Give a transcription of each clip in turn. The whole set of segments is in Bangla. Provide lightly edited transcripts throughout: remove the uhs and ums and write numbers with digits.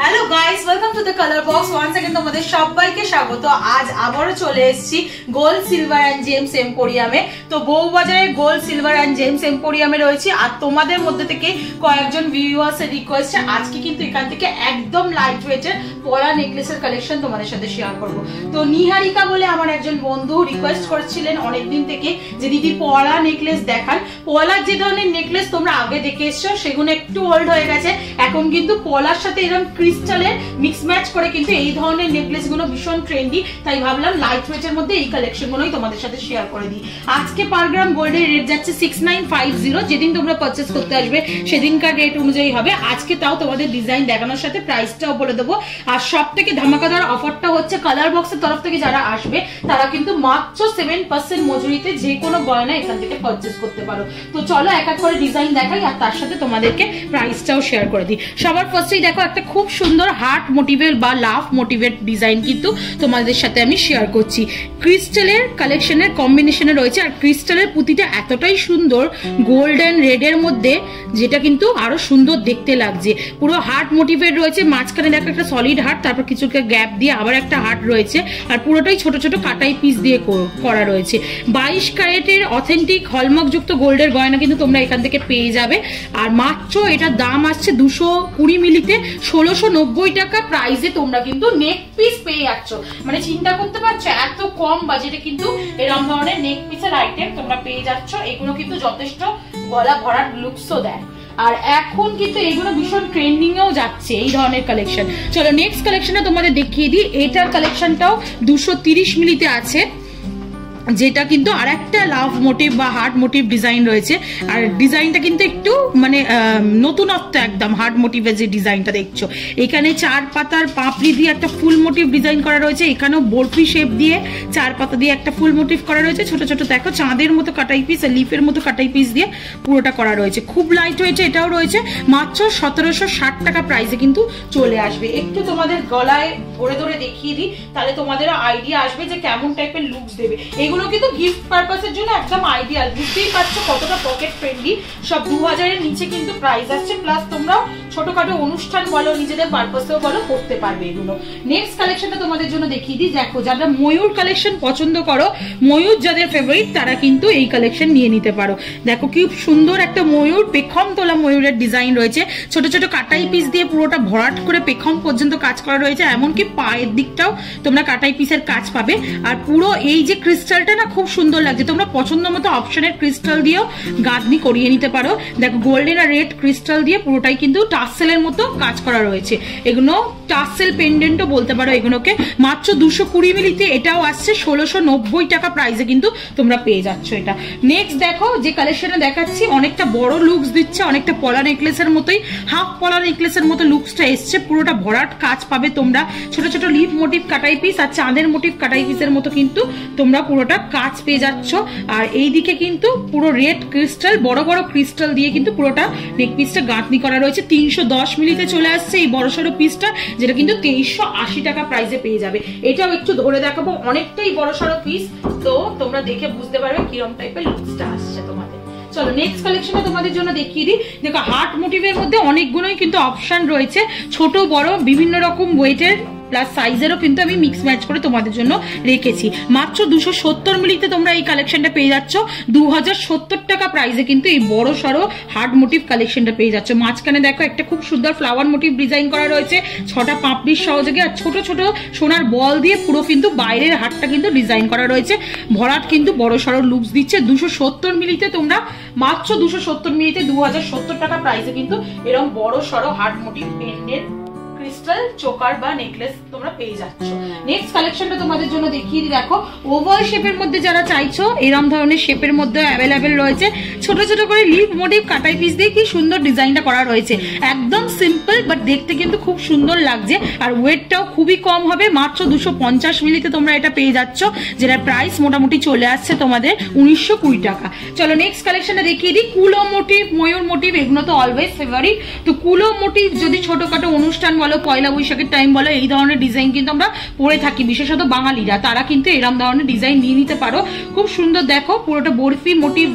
Hello guys, welcome to the colour box. Once again তোমাদের সবাইকে স্বাগত। আজ আবারও চলে এসেছি গোল্ড সিলভার এন্ড জেমস এম্পোরিয়ামে। তো বউবাজারে গোল্ড সিলভার এন্ড জেমস এম্পোরিয়ামে রয়েছি। আর তোমাদের মধ্যে থেকে কয়েকজন ভিউয়ার্সের রিকোয়েস্টে আজকে কিন্তু এখান থেকে একদম লাইট ওয়েটের পলা নেকলেসের কালেকশন তোমাদের সাথে শেয়ার করব। তো নিহারিকা বলে আমার একজন বন্ধু রিকোয়েস্ট করেছিলেন অনেকদিন থেকে যে দিদি পলা নেকলেস দেখান। পলার যে ধরনের নেকলেস তোমরা আগে দেখে এসছো সেগুলো একটু ওল্ড হয়ে গেছে, এখন কিন্তু পলার সাথে এরকম ক্রিস্টালের মিক্স ম্যাচ করে কিন্তু এই ধরনের নেকলেস গুলো ভীষণ ট্রেন্ডি। তাই ভাবলাম লাইট ওয়েটের মধ্যে এই কালেকশন গুলোই তোমাদের সাথে শেয়ার করে দিই। আজকে পার গ্রাম গোল্ডের রেট যাচ্ছে 6950। যেদিন তোমরা পারচেস করতে আসবে সেদিনকার রেট অনুযায়ী হবে। আজকে তাও তোমাদের ডিজাইন দেখানোর সাথে প্রাইসটাও বলে দেবো। আর সব থেকে ধামাকাদার অফারটা হচ্ছে কালার বক্সের তরফ থেকে যারা আসবে তারা কিন্তু মাত্র 7% মজুরিতে যে কোনো গয়না এখান থেকে পারচেস করতে পারো। তো চলো এক এক করে ডিজাইন দেখাই আর তার সাথে তোমাদেরকে প্রাইসটাও শেয়ার করে দিই। সবার ফার্স্টেই দেখো একটা খুব সুন্দর হার্ট মোটিভের বা লাভ মোটিভের ডিজাইন কিন্তু তোমাদের সাথে আমি শেয়ার করছি। ক্রিস্টালের কালেকশনের কম্বিনেশনে রয়েছে আর ক্রিস্টালের পুঁতিটা এতটাই সুন্দর গোল্ড এন্ড রেড এর মধ্যে, যেটা কিন্তু আরো সুন্দর দেখতে লাগছে। পুরো হার্ট মোটিভের রয়েছে, মাঝখানে দেখো একটা সলিড হার্ট, তারপর কিছু গ্যাপ দিয়ে আবার একটা হার্ট রয়েছে আর পুরোটাই ছোট ছোট কাটাই পিস দিয়ে করা রয়েছে। 22 ক্যারেটের অথেন্টিক হলমার্ক যুক্ত গোল্ডের গয়না কিন্তু তোমরা এখান থেকে পেয়ে যাবে। আর মাত্র এটার দাম আসছে 220 মিলিতে 1690 টাকা প্রাইসে তোমরা কিন্তু নেক পিস পেয়ে যাচ্ছ। মানে চিন্তা করতে পারছো এত কম বাজেটে কিন্তু এরকম ধরনের নেক পিসের আইটেম তোমরা পেয়ে যাচ্ছ। এগুলো কিন্তু যথেষ্ট গলা ভরার লুকসও দেয় আর এখন কিন্তু এগুলো ভীষণ ট্রেন্ডিং এও যাচ্ছে এই ধরনের কালেকশন। চলো নেক্সট কালেকশনটা তোমাদের দেখিয়ে দিই। এটার কালেকশনটাও 230 মিলিতে আছে, যেটা কিন্তু আর একটা লাভ মোটিভ বা হার্ট মোটিভ ডিজাইন রয়েছে। আর ডিজাইনটা কিন্তু একটু মানে নতুনত্ব একদম। হার্ট মোটিভের যে ডিজাইনটা দেখছো এখানে 4 পাতার পাপড়ি দিয়ে একটা ফুল মোটিভ ডিজাইন করা রয়েছে, এখানেও বরফি শেপ দিয়ে 4 পাতা দিয়ে একটা ফুল মোটিভ করা রয়েছে। ছোট ছোট দেখো চাঁদের মতো কাটাই পিস আর লিফের মতো কাটাই পিস দিয়ে পুরোটা করা রয়েছে। খুব লাইট হয়েছে, এটাও রয়েছে মাত্র 1760 টাকা প্রাইসে কিন্তু চলে আসবে। একটু তোমাদের গলায় ধরে ধরে দেখিয়ে দিই, তাহলে তোমাদের আইডিয়া আসবে যে কেমন টাইপের লুকস দেবে। এগুলো কিন্তু গিফট পারপাসের জন্য একদম আইডিয়াল। বুঝতেই পারছো কতটা পকেট ফ্রেন্ডলি। সব 2000 এর নিচে কিন্তু প্রাইস আসছে, প্লাস তোমরা ছোটখাটো অনুষ্ঠান বলো নিজেদের পারপাসেও বলো করতে পারবে এগুলো। নেক্সট কালেকশনটা তোমাদের জন্য দেখিয়ে দিই। দেখো যারা ময়ূর কালেকশন পছন্দ করো, ময়ূর যাদের ফেভারিট তারা কিন্তু এই কালেকশন নিয়ে নিতে পারো। দেখো কি সুন্দর একটা ময়ূর, পেখম তোলা ময়ূরের ডিজাইন রয়েছে। ছোট ছোট কাটাই পিস দিয়ে পুরোটা ভরাট করে পেখম পর্যন্ত কাজ করা রয়েছে, এমনকি পায়ের দিকটাও তোমরা কাটাই পিসের কাজ পাবে। আর পুরো এই যে ক্রিস্টালটা না খুব সুন্দর লাগছে, তোমরা পছন্দ মতো অপশনের ক্রিস্টাল দিয়েও গাঁথনি করিয়ে নিতে পারো। দেখো গোল্ডেন আর রেড ক্রিস্টাল দিয়ে পুরোটাই কিন্তু টাসেলের মতো কাজ করা রয়েছে। এগুলো টাসেল পেন্ডেন্টও বলতে পারো এগুলোকে। মাত্র 220 মিলিতে এটাও আসছে 1690 টাকা প্রাইসে কিন্তু তোমরা পেয়ে যাচ্ছ এটা। নেক্সট দেখো যে কালেকশনে দেখাচ্ছি অনেকটা বড় লুকস দিচ্ছে, অনেকটা পলা নেকলেসের মতোই, হাফ পলা নেকলেসের মতো লুকসটা এসছে। পুরোটা ভরাট কাজ পাবে তোমরা, ছোট ছোট লিফ মোটিভ কাটাই পিস আর চাঁদের মোটিভ কাটাই পিসের মতো কিন্তু তোমরা পুরোটা কাজ পেয়ে যাচ্ছ। আর এইদিকে কিন্তু পুরো রেড ক্রিস্টাল বড় বড় ক্রিস্টাল দিয়ে কিন্তু পুরোটা নেক পিসটা গাঁথনি করা রয়েছে। 310 মিলিতে চলে আসছে এই বড়সড় পিসটা, যেটা কিন্তু 2380 টাকা প্রাইসে পেয়ে যাবে। এটাও একটু ধরে দেখাবো, অনেকটাই বড়সড় পিস, তো তোমরা দেখে বুঝতে পারবে কিরকম টাইপের লুকসটা আসছে তোমাদের। চলো নেক্সট কালেকশনটা তোমাদের জন্য দেখিয়ে দিই। দেখো হার্ট মোটিভের মধ্যে অনেকগুলোই কিন্তু অপশন রয়েছে, ছোট বড় বিভিন্ন রকম ওয়েটের প্লাস সাইজেরও কিন্তু আমি মিক্স ম্যাচ করে তোমাদের জন্য রেখেছি। মাত্র 270 মিলিতে তোমরা এই কালেকশনটা পেয়ে যাচ্ছ 2070 টাকা প্রাইসে কিন্তু এই বড় সড়ো হার্ট মোটিভ কালেকশনটা পেয়ে যাচ্ছ। মাঝখানে দেখো একটা খুব সুন্দর ফ্লাওয়ার মোটিভ ডিজাইন করা রয়েছে 6টা পাপড়ির সহযোগে, আর ছোট ছোট সোনার বল দিয়ে পুরো কিন্তু বাইরের হাতটা কিন্তু ডিজাইন করা রয়েছে। ভরাট কিন্তু বড় সড়ো লুকস দিচ্ছে। 270 মিলিতে তোমরা মাত্র 270 মিলিতে 2070 টাকা প্রাইসে কিন্তু এরকম বড় সড়ো heart motif pendant crystal choker বা নেকলেস তোমরা পেয়ে যাচ্ছ। নেক্সট কালেকশনটা তোমাদের জন্য দেখিয়ে দিই। দেখো ওভাল শেপের মধ্যে যারা চাইছো এরকম ধরনের শেপের মধ্যে অ্যাভেলেবেল রয়েছে। ছোট ছোট করে লিফ মোটিভ কাটাই পিস দিয়ে কি সুন্দর ডিজাইনটা করা রয়েছে। একদম সিম্পল বাট দেখতে কিন্তু খুব সুন্দর লাগছে। আর ওয়েটটাও খুবই কম হবে, মাত্র 250 মিলিতে তোমরা এটা পেয়ে যাচ্ছ, যেটার প্রাইস মোটামুটি চলে আসছে তোমাদের 1920 টাকা। চলো নেক্সট কালেকশনটা দেখিয়ে দিই। কুলো মোটিভ, ময়ূর মোটিভ এগুলো তো অলওয়েজ ফেভারিট। তো কুলো মোটিভ যদি ছোটখাটো অনুষ্ঠান বলো, পয়লা বৈশাখের টাইম বলো, এই ধরনের ডিজাইন কিন্তু আমরা পরে থাকি, বিশেষত বাঙালিরা, তারা কিন্তু এরকম ধরনের ডিজাইন নিয়ে নিতে পারো। খুব সুন্দর দেখো পুরোটা বরফি মোটিভ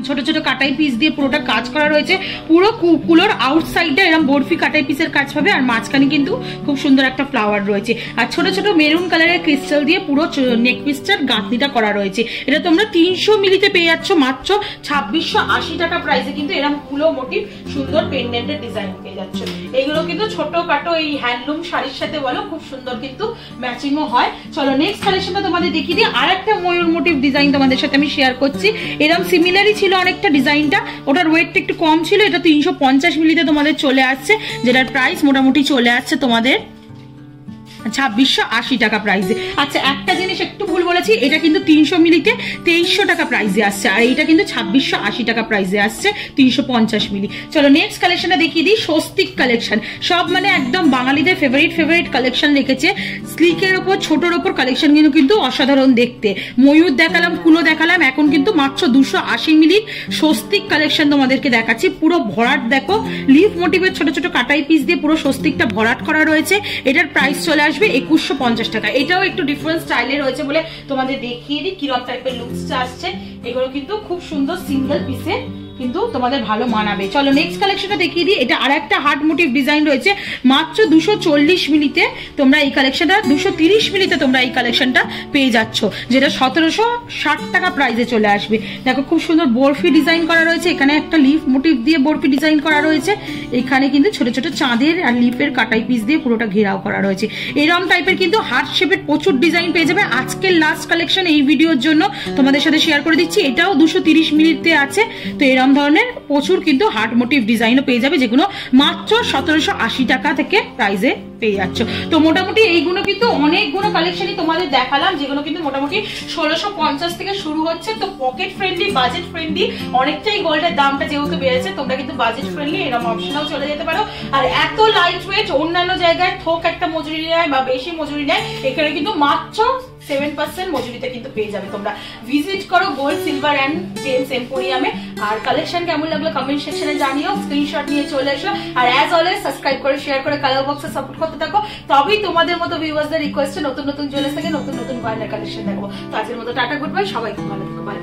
ছোট ছোট কাটাই পিস দিয়ে পুরোটা কাজ করা রয়েছে। পুরো কুলোর আউটসাইডটা এরকম বরফি কাটাই পিসের কাজ পাবে, আর মাঝখানে কিন্তু খুব সুন্দর একটা ফ্লাওয়ার রয়েছে, আর ছোট ছোট মেরুন কালারের ক্রিস্টাল দিয়ে পুরো নেক পিসটার গাঁথনিটা করা রয়েছে। এটা তোমরা 300 মিলিতে পেয়ে যাচ্ছ মাত্র 2680 টাকা প্রাইসে, কিন্তু এরকম কুলো মোটিভ সুন্দর পেন্ডেন্টের ডিজাইন পেয়ে যাচ্ছ। এগুলো কিন্তু ছোটখাটো এই হ্যান্ডলুম শাড়ির সাথে বলো খুব সুন্দর কিন্তু ম্যাচিংও হয়। চলো নেক্সট কালেকশনটা তোমাদের দেখিয়ে দিই। আর একটা ময়ূর মোটিভ ডিজাইন তোমাদের সাথে আমি শেয়ার করছি। এরকম সিমিলারই ছিল অনেকটা ডিজাইনটা, ওটার ওয়েটটা একটু কম ছিল। এটা 350 মিলিতে তোমাদের চলে আসছে, যেটার প্রাইস মোটামুটি চলে আসছে তোমাদের 2680 টাকা প্রাইসে। আচ্ছা একটা জিনিস একটু ভুল বলেছি, এটা কিন্তু 300 মিলিতে 2300 টাকা প্রাইসে আসছে, আর এইটা কিন্তু 2680 টাকা প্রাইসে আসছে 350 মিলি। চলো নেক্সট কালেকশনটা দেখিয়ে দিই। স্বস্তিক কালেকশন, সব মানে একদম বাঙালিদের ফেভারিট কালেকশন রেখেছে। স্লিকের ওপর ছোটর ওপর কালেকশন কিন্তু অসাধারণ দেখতে। ময়ূর দেখালাম, কুলো দেখালাম, এখন কিন্তু মাত্র 280 মিলির স্বস্তিক কালেকশন তোমাদেরকে দেখাচ্ছি। পুরো ভরাট দেখো, লিফ মোটিভের ছোট ছোট কাটাই পিস দিয়ে পুরো স্বস্তিকটা ভরাট করা রয়েছে। এটার প্রাইস চলে আসবে 2150 টাকা। এটাও একটু ডিফারেন্ট স্টাইলে রয়েছে বলে তোমাদের দেখিয়ে দিই কিরকম টাইপের লুকসটা আসছে। এগুলো কিন্তু খুব সুন্দর সিঙ্গেল পিসে কিন্তু তোমাদের ভালো মানাবে। চলো নেক্সট কালেকশনটা দেখিয়ে দিই। এটা আর একটা হার্ট মোটিভ ডিজাইন রয়েছে মাত্র 240 মিলিতে তোমরা এই কালেকশনটা, 230 মিলিতে তোমরা এই কালেকশনটা পেয়ে যাচ্ছ, যেটা 1760 টাকা প্রাইসে চলে আসবে। দেখো খুব সুন্দর বরফি ডিজাইন করা রয়েছে, এখানে একটা লিফ মোটিভ দিয়ে বরফি ডিজাইন করা রয়েছে, এখানে কিন্তু ছোট ছোট চাঁদের আর লিফের কাটাই পিস দিয়ে পুরোটা ঘেরাও করা রয়েছে। এরকম টাইপের কিন্তু হার্ট শেপের প্রচুর ডিজাইন পেয়ে যাবে। আজকের লাস্ট কালেকশন এই ভিডিওর জন্য তোমাদের সাথে শেয়ার করে দিচ্ছি। এটাও 230 মিলিতে আছে। তো এরকম ধরনের প্রচুর কিন্তু হার্ট মোটিভ ডিজাইনও পেয়ে যাবে, যেগুলো মাত্র 1780 টাকা থেকে প্রাইসে পেয়ে যাচ্ছ। তো মোটামুটি এইগুলো কিন্তু অনেকগুলো কালেকশনই তোমাদের দেখালাম, যেগুলো কিন্তু মোটামুটি 1650 থেকে শুরু হচ্ছে। তো পকেট ফ্রেন্ডলি, বাজেট ফ্রেন্ডলি, অনেকটাই গোল্ডের দামটা যেহেতু বেড়েছে, তোমরা কিন্তু বাজেট ফ্রেন্ডলি এরকম অপশনাল চলে যেতে পারো। আর এত লাইট ওয়েট, অন্যান্য জায়গায় থোক একটা মজুরি নেয় বা বেশি মজুরি নেয়, এখানে কিন্তু মাত্র 7% মজুরিতে কিন্তু পেয়ে যাবে। তোমরা ভিজিট করো গোল্ড সিলভার অ্যান্ড জেমস এম্পোরিয়ামে। আর কালেকশন কেমন লাগলো কমেন্ট সেকশনে জানিও, স্ক্রিনশট নিয়ে চলে এসো। আর অ্যাজ অলওয়েজ সাবস্ক্রাইব করে শেয়ার করে কালার বক্সে সাপোর্ট করতে থাকো, তবেই তোমাদের মতো ভিউয়ার্সদের রিকোয়েস্টে নতুন নতুন জুয়েলার্স থেকে নতুন নতুন গয়নার কালেকশন দেখবো। তো আজকের মতো টাটা, গুড বাই, সবাই খুব ভালো থেকো, বাই।